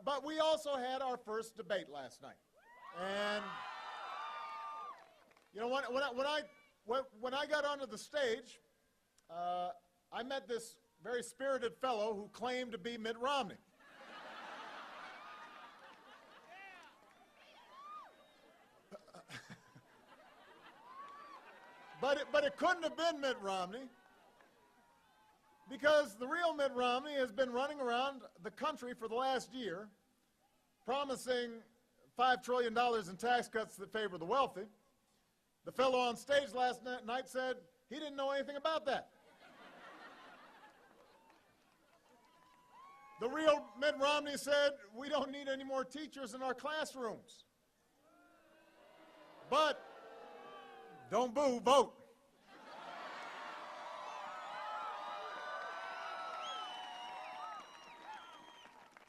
But we also had our first debate last night. And, you know, when I got onto the stage, I met this very spirited fellow who claimed to be Mitt Romney. But it couldn't have been Mitt Romney, because the real Mitt Romney has been running around the country for the last year promising $5 trillion in tax cuts that favor the wealthy. The fellow on stage last night said he didn't know anything about that. The real Mitt Romney said we don't need any more teachers in our classrooms. But don't boo, vote.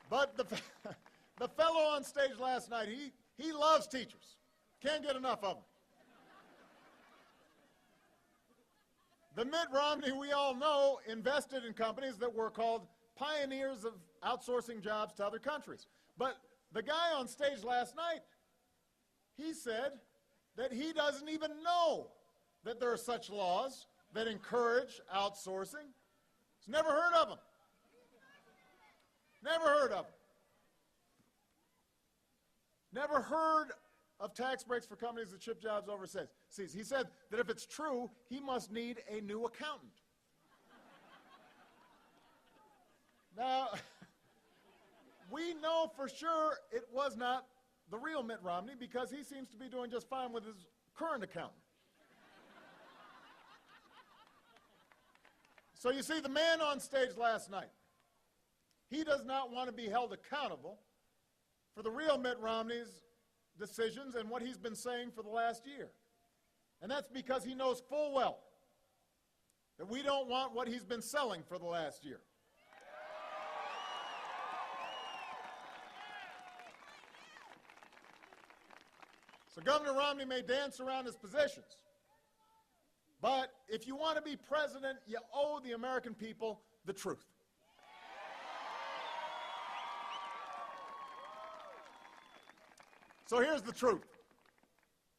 But the fellow on stage last night, he loves teachers. Can't get enough of them. The Mitt Romney we all know invested in companies that were called pioneers of outsourcing jobs to other countries. But the guy on stage last night, he said that he doesn't even know that there are such laws that encourage outsourcing. He's never heard of them. Never heard of them. Never heard of tax breaks for companies that ship jobs overseas. He said that if it's true, he must need a new accountant. Now, we know for sure it was not the real Mitt Romney, because he seems to be doing just fine with his current accountant. So you see, the man on stage last night, he does not want to be held accountable for the real Mitt Romney's decisions and what he's been saying for the last year. And that's because he knows full well that we don't want what he's been selling for the last year. So Governor Romney may dance around his positions, but if you want to be president, you owe the American people the truth. So here's the truth.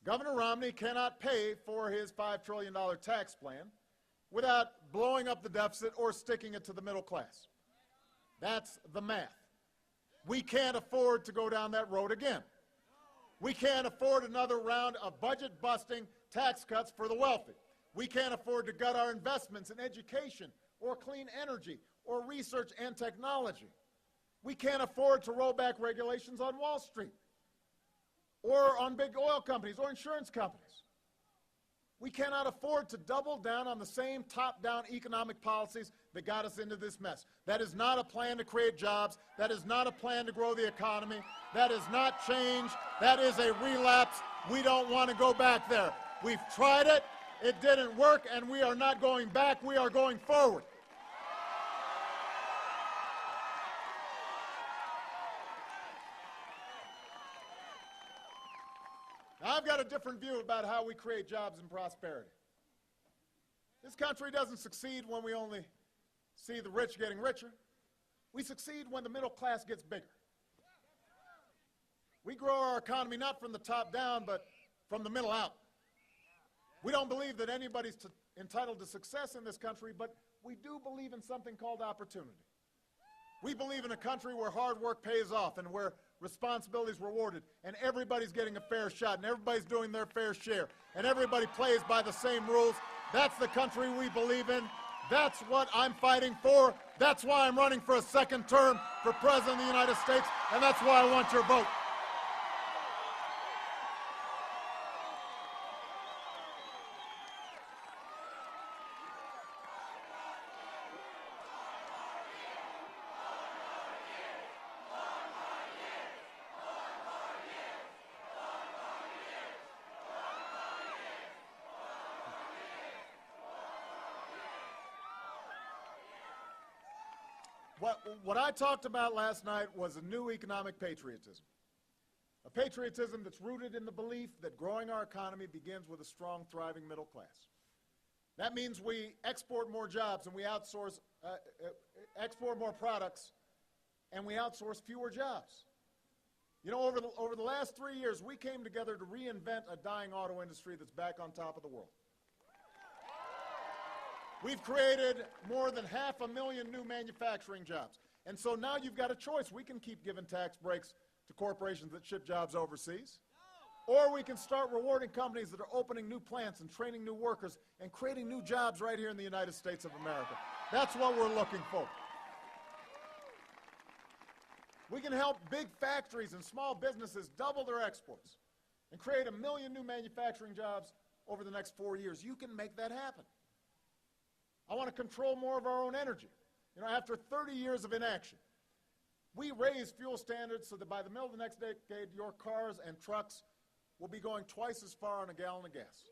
Governor Romney cannot pay for his $5 trillion tax plan without blowing up the deficit or sticking it to the middle class. That's the math. We can't afford to go down that road again. We can't afford another round of budget-busting tax cuts for the wealthy. We can't afford to gut our investments in education or clean energy or research and technology. We can't afford to roll back regulations on Wall Street or on big oil companies or insurance companies. We cannot afford to double down on the same top-down economic policies that got us into this mess. That is not a plan to create jobs. That is not a plan to grow the economy. That is not change. That is a relapse. We don't want to go back there. We've tried it. It didn't work, and we are not going back. We are going forward. Now, I've got a different view about how we create jobs and prosperity. This country doesn't succeed when we only see the rich getting richer. We succeed when the middle class gets bigger. We grow our economy not from the top down, but from the middle out. We don't believe that anybody's entitled to success in this country, but we do believe in something called opportunity. We believe in a country where hard work pays off and where responsibility is rewarded, and everybody's getting a fair shot, and everybody's doing their fair share, and everybody plays by the same rules. That's the country we believe in. That's what I'm fighting for. That's why I'm running for a second term for President of the United States, and that's why I want your vote. What I talked about last night was a new economic patriotism. A patriotism that's rooted in the belief that growing our economy begins with a strong, thriving middle class. That means we export more jobs and we export more products and we outsource fewer jobs. You know, over the last 3 years, we came together to reinvent a dying auto industry that's back on top of the world. We've created more than 500,000 new manufacturing jobs. And so now you've got a choice. We can keep giving tax breaks to corporations that ship jobs overseas, or we can start rewarding companies that are opening new plants and training new workers and creating new jobs right here in the United States of America. That's what we're looking for. We can help big factories and small businesses double their exports and create 1 million new manufacturing jobs over the next 4 years. You can make that happen. I want to control more of our own energy. You know, after 30 years of inaction, we raised fuel standards so that by the middle of the next decade, your cars and trucks will be going twice as far on a gallon of gas.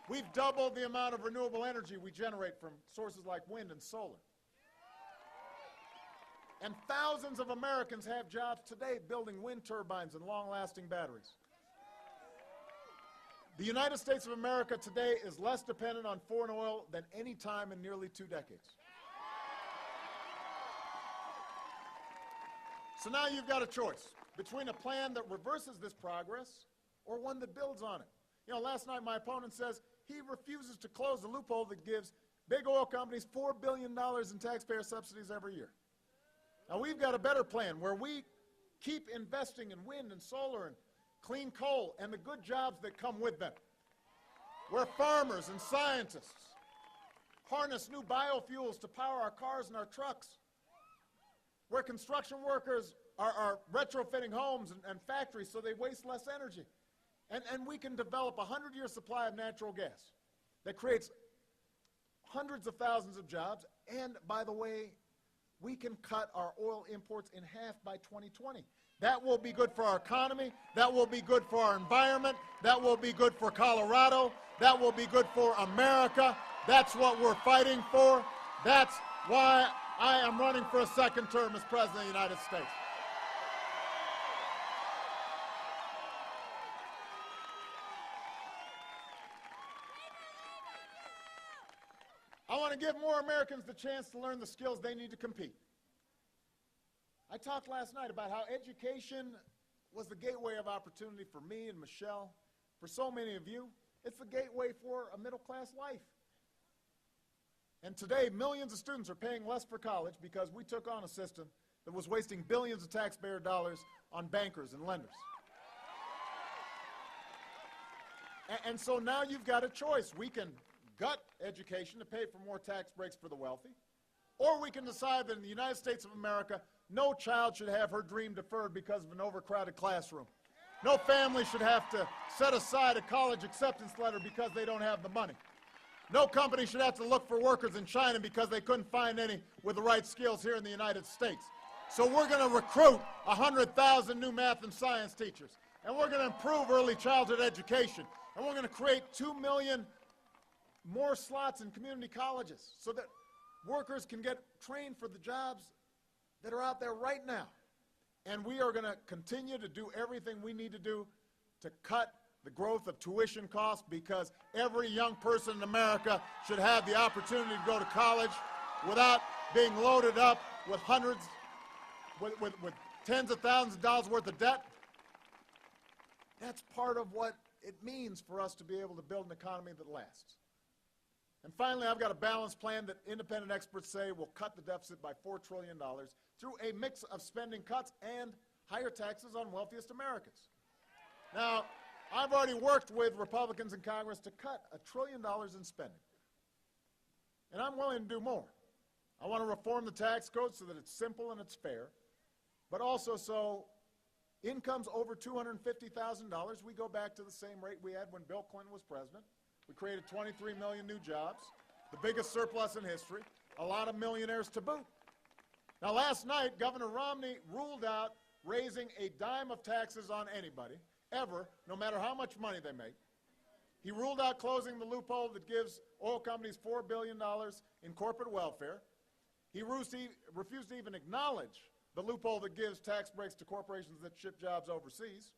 We've doubled the amount of renewable energy we generate from sources like wind and solar. And thousands of Americans have jobs today building wind turbines and long-lasting batteries. The United States of America today is less dependent on foreign oil than any time in nearly 2 decades. So now you've got a choice between a plan that reverses this progress or one that builds on it. You know, last night my opponent says he refuses to close the loophole that gives big oil companies $4 billion in taxpayer subsidies every year. Now we've got a better plan where we keep investing in wind and solar and clean coal and the good jobs that come with them, where farmers and scientists harness new biofuels to power our cars and our trucks, where construction workers are retrofitting homes and factories so they waste less energy. And we can develop a 100-year supply of natural gas that creates hundreds of thousands of jobs. And, by the way, we can cut our oil imports in half by 2020. That will be good for our economy. That will be good for our environment. That will be good for Colorado. That will be good for America. That's what we're fighting for. That's why I am running for a second term as President of the United States. I want to give more Americans the chance to learn the skills they need to compete. I talked last night about how education was the gateway of opportunity for me and Michelle. For so many of you, it's the gateway for a middle-class life. And today, millions of students are paying less for college because we took on a system that was wasting billions of taxpayer dollars on bankers and lenders. And so now you've got a choice. We can gut education to pay for more tax breaks for the wealthy, or we can decide that in the United States of America, no child should have her dream deferred because of an overcrowded classroom. No family should have to set aside a college acceptance letter because they don't have the money. No company should have to look for workers in China because they couldn't find any with the right skills here in the United States. So we're going to recruit 100,000 new math and science teachers, and we're going to improve early childhood education, and we're going to create 2 million more slots in community colleges so that workers can get trained for the jobs that are out there right now. And we are going to continue to do everything we need to do to cut the growth of tuition costs, because every young person in America should have the opportunity to go to college without being loaded up with with tens of thousands of dollars worth of debt. That's part of what it means for us to be able to build an economy that lasts. And finally, I've got a balanced plan that independent experts say will cut the deficit by $4 trillion through a mix of spending cuts and higher taxes on wealthiest Americans. Now, I've already worked with Republicans in Congress to cut $1 trillion in spending. And I'm willing to do more. I want to reform the tax code so that it's simple and it's fair, but also so incomes over $250,000, we go back to the same rate we had when Bill Clinton was president. We created 23 million new jobs, the biggest surplus in history, a lot of millionaires to boot. Now, last night, Governor Romney ruled out raising a dime of taxes on anybody, ever, no matter how much money they make. He ruled out closing the loophole that gives oil companies $4 billion in corporate welfare. He refused to even acknowledge the loophole that gives tax breaks to corporations that ship jobs overseas.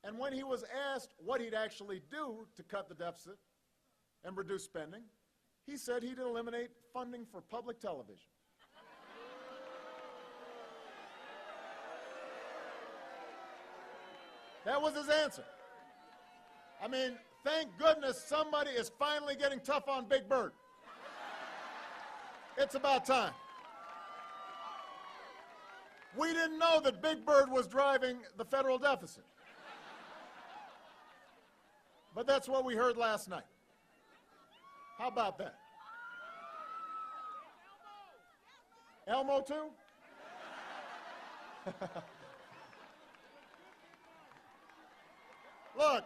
And when he was asked what he'd actually do to cut the deficit and reduce spending, He said he'd eliminate funding for public television. That was his answer. I mean, thank goodness somebody is finally getting tough on Big Bird. It's about time. We didn't know that Big Bird was driving the federal deficit. But that's what we heard last night. How about that? Elmo too? Look,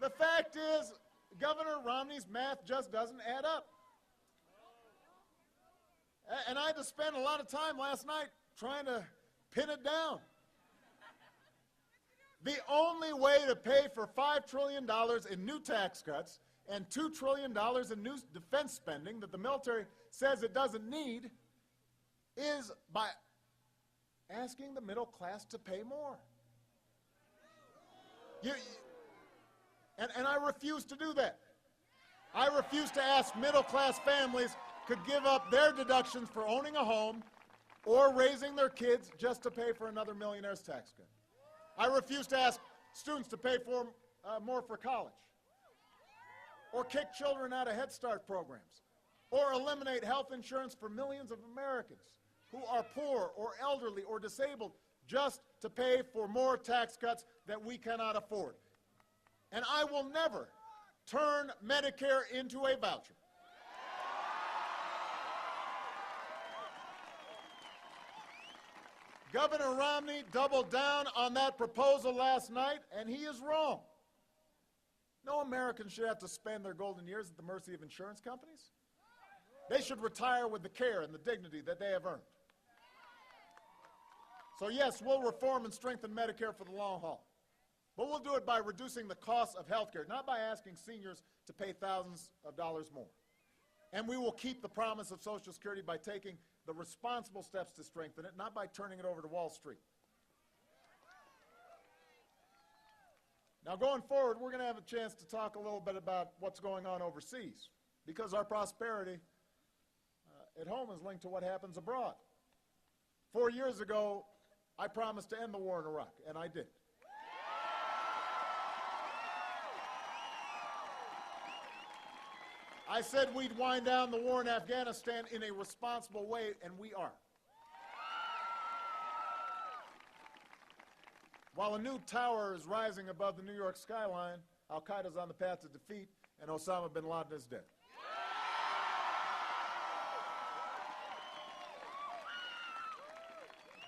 the fact is, Governor Romney's math just doesn't add up. And I had to spend a lot of time last night trying to pin it down. The only way to pay for $5 trillion in new tax cuts and $2 trillion in new defense spending that the military says it doesn't need is by asking the middle class to pay more. And I refuse to do that. I refuse to ask middle-class families could give up their deductions for owning a home or raising their kids just to pay for another millionaire's tax cut. I refuse to ask students to pay for more for college, or kick children out of Head Start programs, or eliminate health insurance for millions of Americans who are poor or elderly or disabled just to pay for more tax cuts that we cannot afford. And I will never turn Medicare into a voucher. Governor Romney doubled down on that proposal last night, and he is wrong. No American should have to spend their golden years at the mercy of insurance companies. They should retire with the care and the dignity that they have earned. So yes, we'll reform and strengthen Medicare for the long haul. But we'll do it by reducing the cost of health care, not by asking seniors to pay thousands of dollars more. And we will keep the promise of Social Security by taking the responsible steps to strengthen it, not by turning it over to Wall Street. Now, going forward, we're going to have a chance to talk a little bit about what's going on overseas, because our prosperity at home is linked to what happens abroad. 4 years ago, I promised to end the war in Iraq, and I did. I said we'd wind down the war in Afghanistan in a responsible way, and we are. While a new tower is rising above the New York skyline, Al-Qaeda's on the path to defeat, and Osama bin Laden is dead.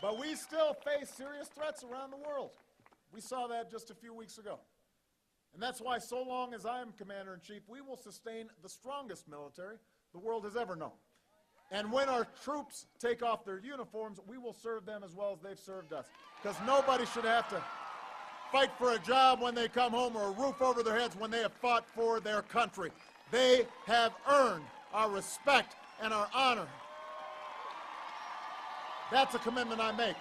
But we still face serious threats around the world. We saw that just a few weeks ago. And that's why, so long as I am Commander-in-Chief, we will sustain the strongest military the world has ever known. And when our troops take off their uniforms, we will serve them as well as they've served us. Because nobody should have to fight for a job when they come home or a roof over their heads when they have fought for their country. They have earned our respect and our honor. That's a commitment I make.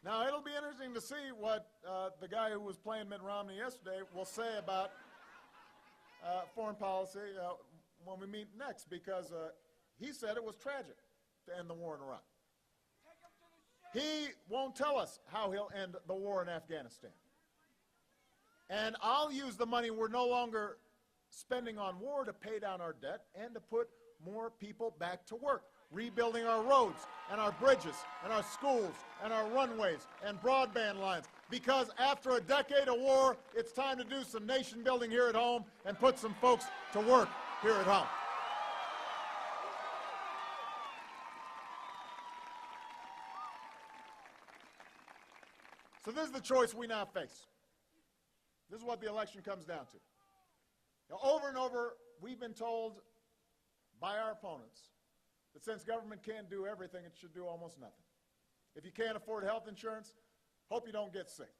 Now, it'll be interesting to see what the guy who was playing Mitt Romney yesterday will say about foreign policy when we meet next, because he said it was tragic to end the war in Iraq. He won't tell us how he'll end the war in Afghanistan. And I'll use the money we're no longer spending on war to pay down our debt and to put more people back to work, rebuilding our roads and our bridges and our schools and our runways and broadband lines. Because after a decade of war, it's time to do some nation building here at home and put some folks to work here at home. So this is the choice we now face. This is what the election comes down to. Now, over and over, we've been told by our opponents that since government can't do everything, it should do almost nothing. If you can't afford health insurance, hope you don't get sick.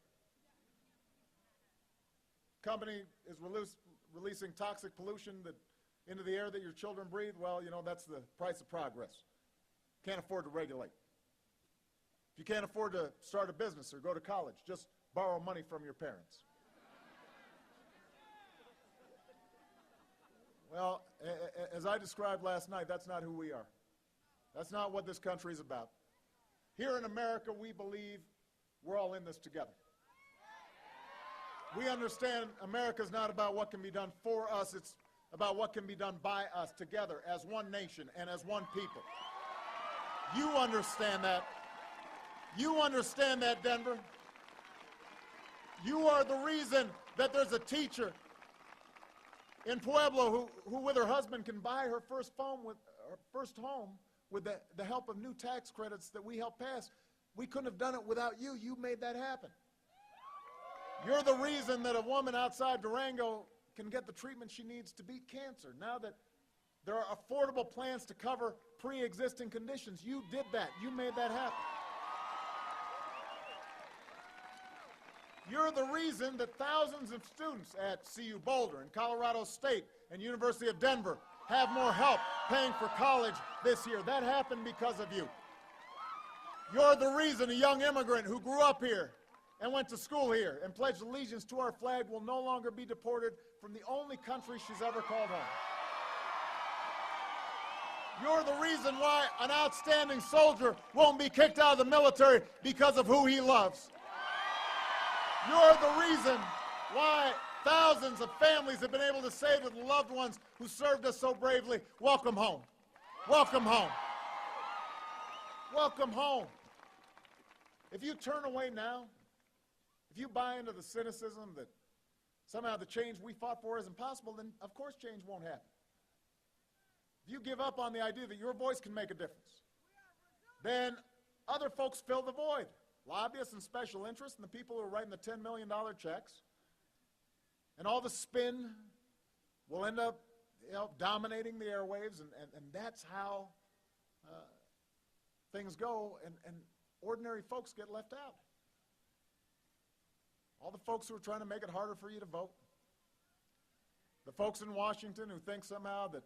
Company is releasing toxic pollution into the air that your children breathe. Well, you know, that's the price of progress. Can't afford to regulate. If you can't afford to start a business or go to college, just borrow money from your parents. Well, as I described last night, that's not who we are. That's not what this country is about. Here in America, we believe we're all in this together. We understand America's not about what can be done for us, it's about what can be done by us together as one nation and as one people. You understand that. You understand that, Denver. You are the reason that there's a teacher in Pueblo who with her husband can buy her first home with the help of new tax credits that we helped pass. We couldn't have done it without you. You made that happen. You're the reason that a woman outside Durango can get the treatment she needs to beat cancer. Now that there are affordable plans to cover pre-existing conditions, you did that. You made that happen. You're the reason that thousands of students at CU Boulder and Colorado State and University of Denver have more help paying for college this year. That happened because of you. You're the reason a young immigrant who grew up here and went to school here and pledged allegiance to our flag will no longer be deported from the only country she's ever called home. You're the reason why an outstanding soldier won't be kicked out of the military because of who he loves. You're the reason why thousands of families have been able to say to the loved ones who served us so bravely, welcome home. Welcome home. Welcome home. If you turn away now, if you buy into the cynicism that somehow the change we fought for isn't possible, then of course change won't happen. If you give up on the idea that your voice can make a difference, then other folks fill the void. Lobbyists and special interests and the people who are writing the $10 million checks. And all the spin will end up dominating the airwaves, and that's how things go, and ordinary folks get left out. All the folks who are trying to make it harder for you to vote. The folks in Washington who think somehow that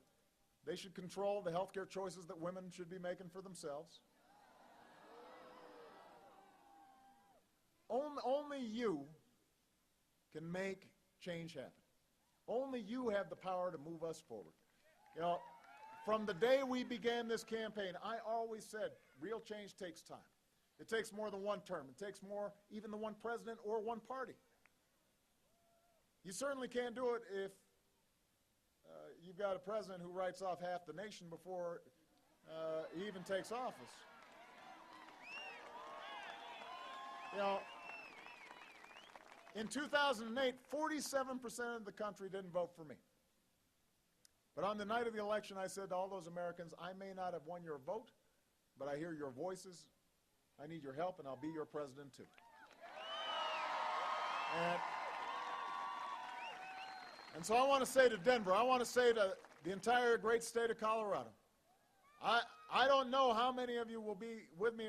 they should control the health care choices that women should be making for themselves. Only you can make change happen. Only you have the power to move us forward. You know, from the day we began this campaign, I always said real change takes time. It takes more than one term. It takes more even than one president or one party. You certainly can't do it if you've got a president who writes off half the nation before he even takes office. You know, in 2008, 47% of the country didn't vote for me. But on the night of the election, I said to all those Americans, I may not have won your vote, but I hear your voices. I need your help, and I'll be your president too. And so I want to say to Denver, I want to say to the entire great state of Colorado, I don't know how many of you will be with me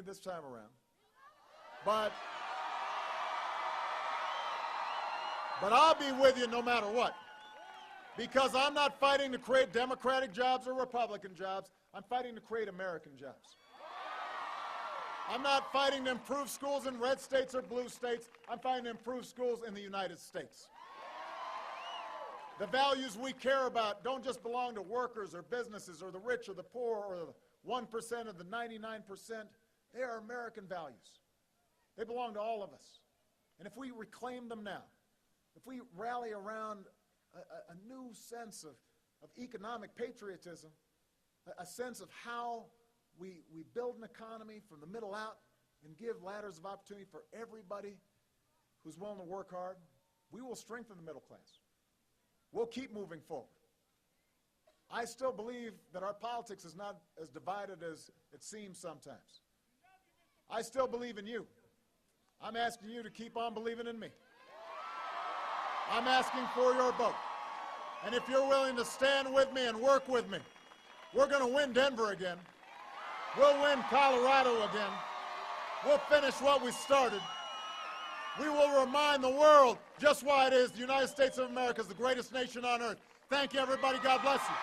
this time around, but I'll be with you no matter what, because I'm not fighting to create Democratic jobs or Republican jobs. I'm fighting to create American jobs. I'm not fighting to improve schools in red states or blue states. I'm fighting to improve schools in the United States. The values we care about don't just belong to workers or businesses or the rich or the poor or the 1% or the 99%. They are American values. They belong to all of us. And if we reclaim them now, if we rally around a new sense of economic patriotism, a sense of how we build an economy from the middle out and give ladders of opportunity for everybody who's willing to work hard, we will strengthen the middle class. We'll keep moving forward. I still believe that our politics is not as divided as it seems sometimes. I still believe in you. I'm asking you to keep on believing in me. I'm asking for your vote. And if you're willing to stand with me and work with me, we're going to win Denver again. We'll win Colorado again. We'll finish what we started. We will remind the world just why it is the United States of America is the greatest nation on earth. Thank you, everybody. God bless you.